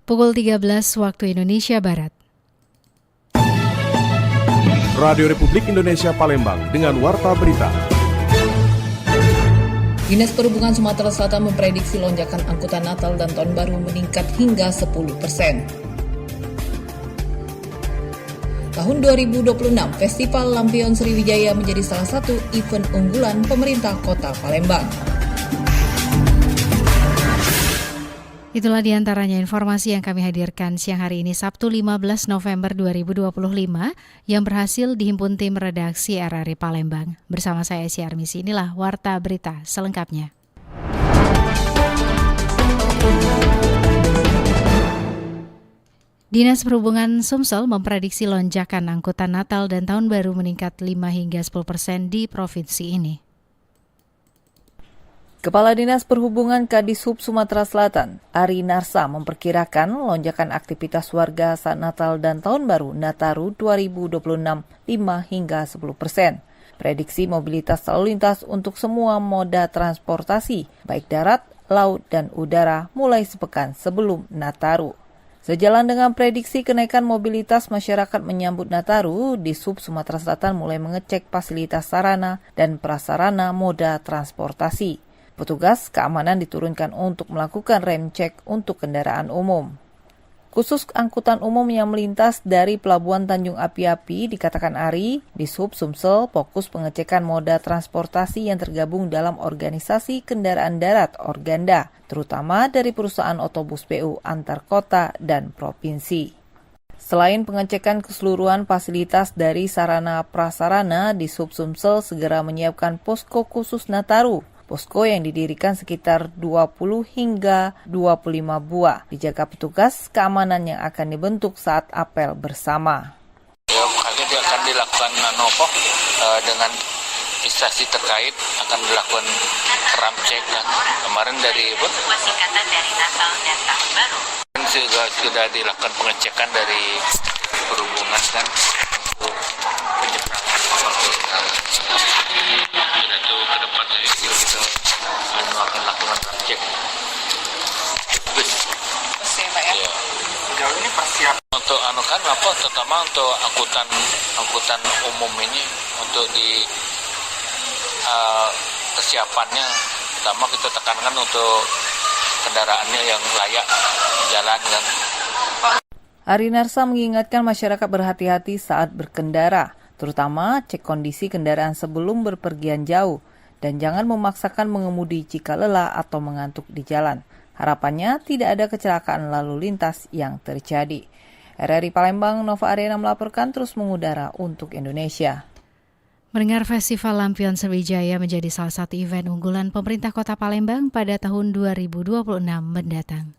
Pukul 13 waktu Indonesia Barat. Radio Republik Indonesia Palembang dengan Warta Berita. Dinas Perhubungan Sumatera Selatan memprediksi lonjakan angkutan Natal dan Tahun Baru meningkat hingga 10%. Tahun 2026, Festival Lampion Sriwijaya menjadi salah satu event unggulan pemerintah Kota Palembang. Itulah diantaranya informasi yang kami hadirkan siang hari ini Sabtu 15 November 2025 yang berhasil dihimpun tim redaksi RRI Palembang. Bersama saya Esi Armisi, inilah Warta Berita selengkapnya. Dinas Perhubungan Sumsel memprediksi lonjakan angkutan Natal dan Tahun Baru meningkat 5 hingga 10% di provinsi ini. Kepala Dinas Perhubungan Kadishub Sumatera Selatan, Ari Narsa memperkirakan lonjakan aktivitas warga saat Natal dan Tahun Baru Nataru 2026 5 hingga 10%. Prediksi mobilitas lalu lintas untuk semua moda transportasi, baik darat, laut, dan udara mulai sepekan sebelum Nataru. Sejalan dengan prediksi kenaikan mobilitas masyarakat menyambut Nataru, Dishub Sumatera Selatan mulai mengecek fasilitas sarana dan prasarana moda transportasi. Petugas keamanan diturunkan untuk melakukan rem cek untuk kendaraan umum. Khusus angkutan umum yang melintas dari Pelabuhan Tanjung Api-Api, dikatakan Ari, Dishub Sumsel fokus pengecekan moda transportasi yang tergabung dalam organisasi kendaraan darat Organda, terutama dari perusahaan otobus PU antar kota dan provinsi. Selain pengecekan keseluruhan fasilitas dari sarana prasarana, Dishub Sumsel segera menyiapkan posko khusus Nataru. Posko yang didirikan sekitar 20 hingga 25 buah dijaga petugas keamanan yang akan dibentuk saat apel bersama. Ya, makanya dia akan dilakukan dengan instansi terkait akan dilakukan ram cek kan. Kemarin dari singkatan dari Natal dan Tahun Baru. Sudah dilakukan pengecekan dari perhubungan kan untuk penyeberangan kapal itu ke depan kita akan lakukan cek. Sejauh ini persiapan untuk terutama untuk angkutan umum ini untuk di kesiapannya, pertama kita tekankan untuk kendaraannya yang layak jalan kan. Ari Narsa mengingatkan masyarakat berhati-hati saat berkendara, terutama cek kondisi kendaraan sebelum berpergian jauh, dan jangan memaksakan mengemudi jika lelah atau mengantuk di jalan. Harapannya tidak ada kecelakaan lalu lintas yang terjadi. RRI Palembang, Nova Arena melaporkan terus mengudara untuk Indonesia. Mendengar Festival Lampion Sriwijaya menjadi salah satu event unggulan pemerintah Kota Palembang pada tahun 2026 mendatang.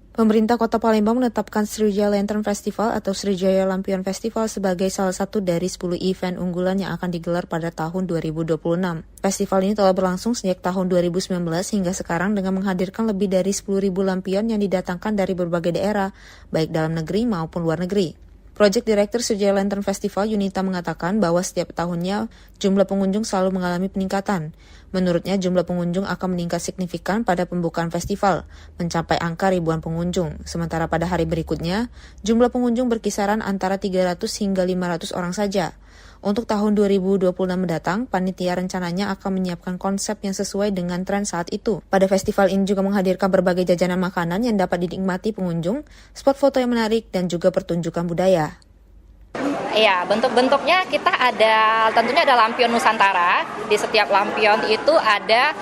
Pemerintah Kota Palembang menetapkan Sriwijaya Lantern Festival atau Sriwijaya Lampion Festival sebagai salah satu dari 10 event unggulan yang akan digelar pada tahun 2026. Festival ini telah berlangsung sejak tahun 2019 hingga sekarang dengan menghadirkan lebih dari 10.000 lampion yang didatangkan dari berbagai daerah, baik dalam negeri maupun luar negeri. Project Director Sriwijaya Lantern Festival Yunita mengatakan bahwa setiap tahunnya jumlah pengunjung selalu mengalami peningkatan. Menurutnya jumlah pengunjung akan meningkat signifikan pada pembukaan festival, mencapai angka ribuan pengunjung. Sementara pada hari berikutnya, jumlah pengunjung berkisaran antara 300 hingga 500 orang saja. Untuk tahun 2026 mendatang, panitia rencananya akan menyiapkan konsep yang sesuai dengan tren saat itu. Pada festival ini juga menghadirkan berbagai jajanan makanan yang dapat dinikmati pengunjung, spot foto yang menarik, dan juga pertunjukan budaya. Ya, bentuk-bentuknya kita tentunya ada lampion Nusantara. Di setiap lampion itu ada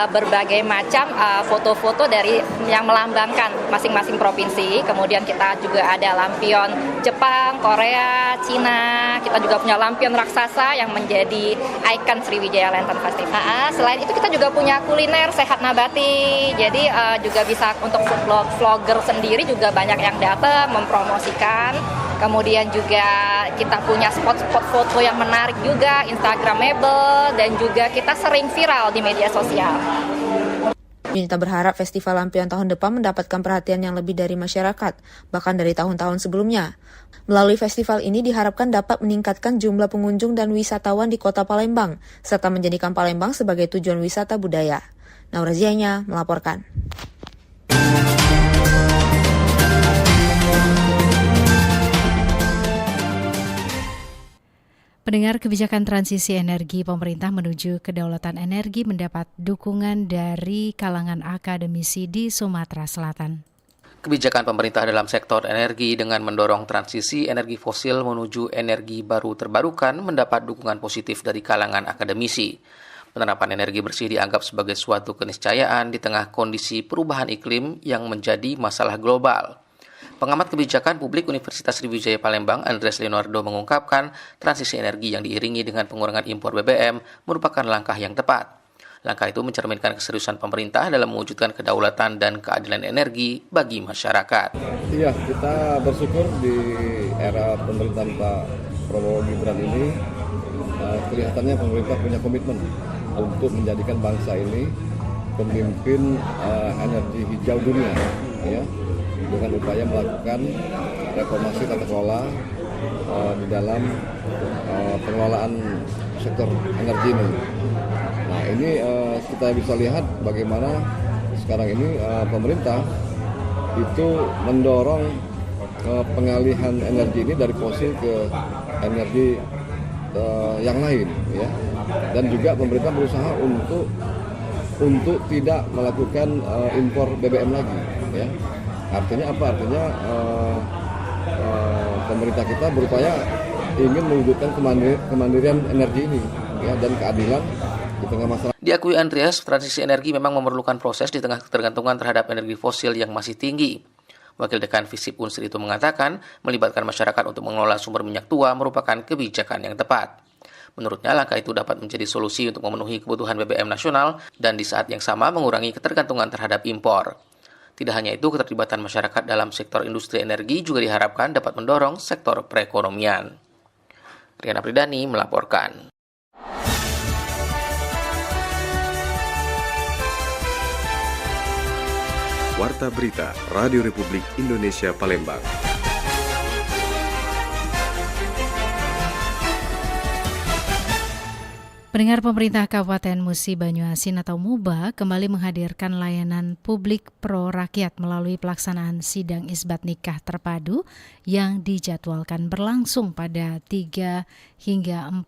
berbagai macam foto-foto dari yang melambangkan masing-masing provinsi. Kemudian kita juga ada lampion Jepang, Korea, Cina. Kita juga punya lampion raksasa yang menjadi ikon Sriwijaya Lantern Festival. Selain itu kita juga punya kuliner sehat nabati. Jadi juga bisa untuk vlogger sendiri juga banyak yang datang mempromosikan. Kemudian juga kita punya spot-spot foto yang menarik juga, Instagramable, dan juga kita sering viral di media sosial. Yunita berharap Festival Lampion tahun depan mendapatkan perhatian yang lebih dari masyarakat, bahkan dari tahun-tahun sebelumnya. Melalui festival ini diharapkan dapat meningkatkan jumlah pengunjung dan wisatawan di Kota Palembang, serta menjadikan Palembang sebagai tujuan wisata budaya. Naura Zianya melaporkan. Pendengar, kebijakan transisi energi pemerintah menuju kedaulatan energi mendapat dukungan dari kalangan akademisi di Sumatera Selatan. Kebijakan pemerintah dalam sektor energi dengan mendorong transisi energi fosil menuju energi baru terbarukan mendapat dukungan positif dari kalangan akademisi. Penerapan energi bersih dianggap sebagai suatu keniscayaan di tengah kondisi perubahan iklim yang menjadi masalah global. Pengamat kebijakan publik Universitas Sriwijaya Palembang, Andres Leonardo mengungkapkan transisi energi yang diiringi dengan pengurangan impor BBM merupakan langkah yang tepat. Langkah itu mencerminkan keseriusan pemerintah dalam mewujudkan kedaulatan dan keadilan energi bagi masyarakat. Iya, kita bersyukur di era pemerintahan Pak Prabowo Gibran ini kelihatannya pemerintah punya komitmen untuk menjadikan bangsa ini pemimpin energi hijau dunia, ya, dengan upaya melakukan reformasi tata kelola di dalam pengelolaan sektor energi ini. Nah, ini kita bisa lihat bagaimana sekarang ini pemerintah itu mendorong pengalihan energi ini dari fosil ke energi yang lain, ya. Dan juga pemerintah berusaha untuk tidak melakukan impor BBM lagi, ya. Artinya apa? Artinya pemerintah kita berupaya ingin mewujudkan kemandirian energi ini, ya, dan keadilan di tengah masalah. Diakui Andreas, transisi energi memang memerlukan proses di tengah ketergantungan terhadap energi fosil yang masih tinggi. Wakil Dekan Visip Unsur itu mengatakan, melibatkan masyarakat untuk mengelola sumber minyak tua merupakan kebijakan yang tepat. Menurutnya, langkah itu dapat menjadi solusi untuk memenuhi kebutuhan BBM nasional dan di saat yang sama mengurangi ketergantungan terhadap impor. Tidak hanya itu, keterlibatan masyarakat dalam sektor industri energi juga diharapkan dapat mendorong sektor perekonomian. Riana Pridani melaporkan. Warta Berita Radio Republik Indonesia Palembang. Pendengar, pemerintah Kabupaten Musi Banyuasin atau MUBA kembali menghadirkan layanan publik pro rakyat melalui pelaksanaan sidang isbat nikah terpadu yang dijadwalkan berlangsung pada 3 hingga 4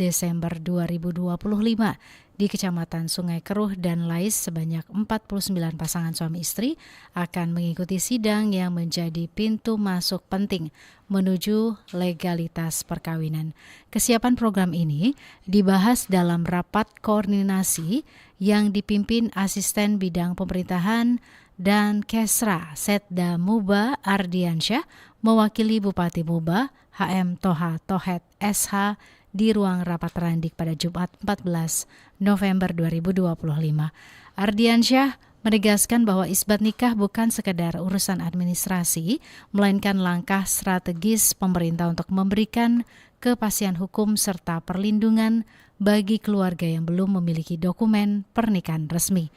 Desember 2025 di Kecamatan Sungai Keruh dan Lais. Sebanyak 49 pasangan suami istri akan mengikuti sidang yang menjadi pintu masuk penting menuju legalitas perkawinan. Kesiapan program ini dibahas dalam rapat koordinasi yang dipimpin Asisten Bidang Pemerintahan dan Kesra Setda MUBA Ardiansyah mewakili Bupati MUBA HM Toha Tohet SH di ruang rapat Randik pada Jumat 14 November 2025. Ardiansyah menegaskan bahwa isbat nikah bukan sekedar urusan administrasi, melainkan langkah strategis pemerintah untuk memberikan kepastian hukum serta perlindungan bagi keluarga yang belum memiliki dokumen pernikahan resmi.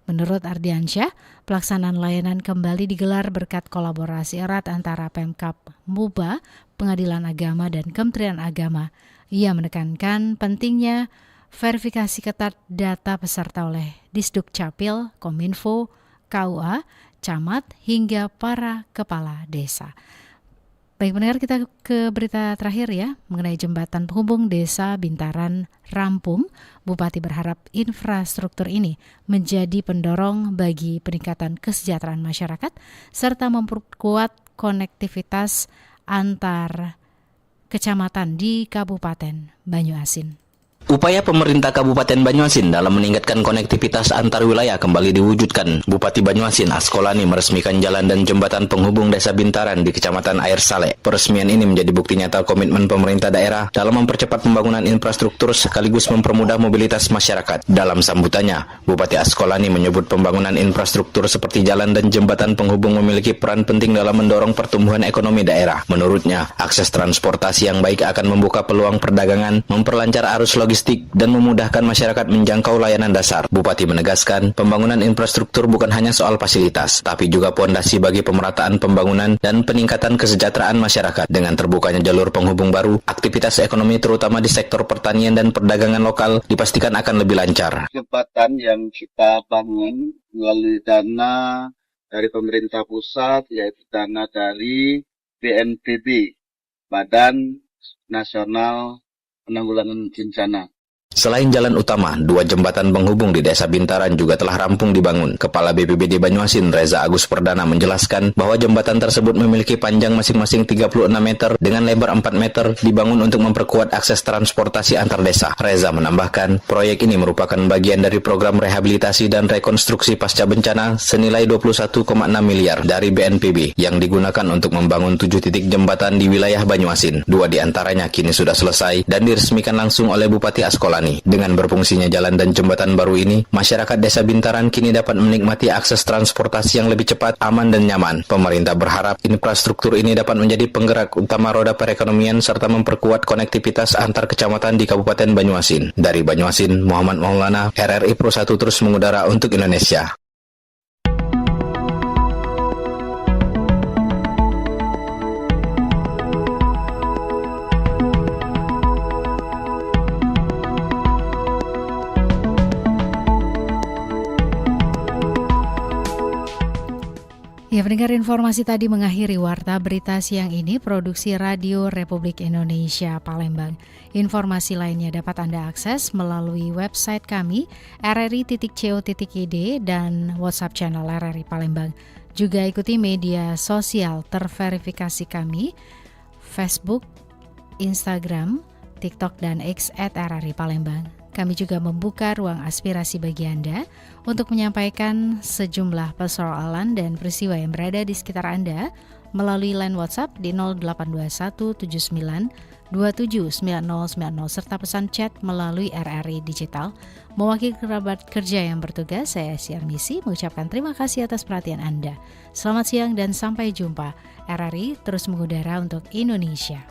Menurut Ardiansyah, pelaksanaan layanan kembali digelar berkat kolaborasi erat antara Pemkab MUBA, Pengadilan Agama, dan Kementerian Agama. Ia menekankan pentingnya verifikasi ketat data peserta oleh Disduk Capil, Kominfo, KUA, Camat, hingga para kepala desa. Baik pendengar, kita ke berita terakhir ya, mengenai jembatan penghubung desa Bintaran rampung. Bupati berharap infrastruktur ini menjadi pendorong bagi peningkatan kesejahteraan masyarakat serta memperkuat konektivitas antar kecamatan di Kabupaten Banyuasin. Upaya pemerintah Kabupaten Banyuasin dalam meningkatkan konektivitas antar wilayah kembali diwujudkan. Bupati Banyuasin Askolani meresmikan jalan dan jembatan penghubung Desa Bintaran di Kecamatan Air Saleh. Peresmian ini menjadi bukti nyata komitmen pemerintah daerah dalam mempercepat pembangunan infrastruktur sekaligus mempermudah mobilitas masyarakat. Dalam sambutannya, Bupati Askolani menyebut pembangunan infrastruktur seperti jalan dan jembatan penghubung memiliki peran penting dalam mendorong pertumbuhan ekonomi daerah. Menurutnya, akses transportasi yang baik akan membuka peluang perdagangan, memperlancar arus logistik, dan memudahkan masyarakat menjangkau layanan dasar. Bupati menegaskan, pembangunan infrastruktur bukan hanya soal fasilitas, tapi juga pondasi bagi pemerataan pembangunan dan peningkatan kesejahteraan masyarakat. Dengan terbukanya jalur penghubung baru, aktivitas ekonomi terutama di sektor pertanian dan perdagangan lokal dipastikan akan lebih lancar. Jembatan yang kita bangun melalui dana dari pemerintah pusat, yaitu dana dari BNPB, Badan Nasional penanggulangan bencana. Selain jalan utama, 2 jembatan penghubung di Desa Bintaran juga telah rampung dibangun. Kepala BPBD Banyuasin, Reza Agus Perdana, menjelaskan bahwa jembatan tersebut memiliki panjang masing-masing 36 meter dengan lebar 4 meter dibangun untuk memperkuat akses transportasi antar desa. Reza menambahkan, proyek ini merupakan bagian dari program rehabilitasi dan rekonstruksi pasca bencana senilai 21,6 miliar dari BNPB yang digunakan untuk membangun 7 titik jembatan di wilayah Banyuasin. 2 di antaranya kini sudah selesai dan diresmikan langsung oleh Bupati Askolani. Dengan berfungsinya jalan dan jembatan baru ini, masyarakat Desa Bintaran kini dapat menikmati akses transportasi yang lebih cepat, aman, dan nyaman. Pemerintah berharap infrastruktur ini dapat menjadi penggerak utama roda perekonomian serta memperkuat konektivitas antar kecamatan di Kabupaten Banyuasin. Dari Banyuasin, Muhammad Maulana, RRI Pro 1 terus mengudara untuk Indonesia. Ya, pendengar, informasi tadi mengakhiri Warta Berita Siang ini, produksi Radio Republik Indonesia Palembang. Informasi lainnya dapat Anda akses melalui website kami rri.co.id dan WhatsApp channel RRI Palembang. Juga ikuti media sosial terverifikasi kami, Facebook, Instagram, TikTok, dan X @RRI Palembang. Kami juga membuka ruang aspirasi bagi Anda untuk menyampaikan sejumlah persoalan dan peristiwa yang berada di sekitar Anda melalui line WhatsApp di 0821 79 27 9090 serta pesan chat melalui RRI Digital. Mewakili kerabat kerja yang bertugas, saya Siar Misi mengucapkan terima kasih atas perhatian Anda. Selamat siang dan sampai jumpa. RRI terus mengudara untuk Indonesia.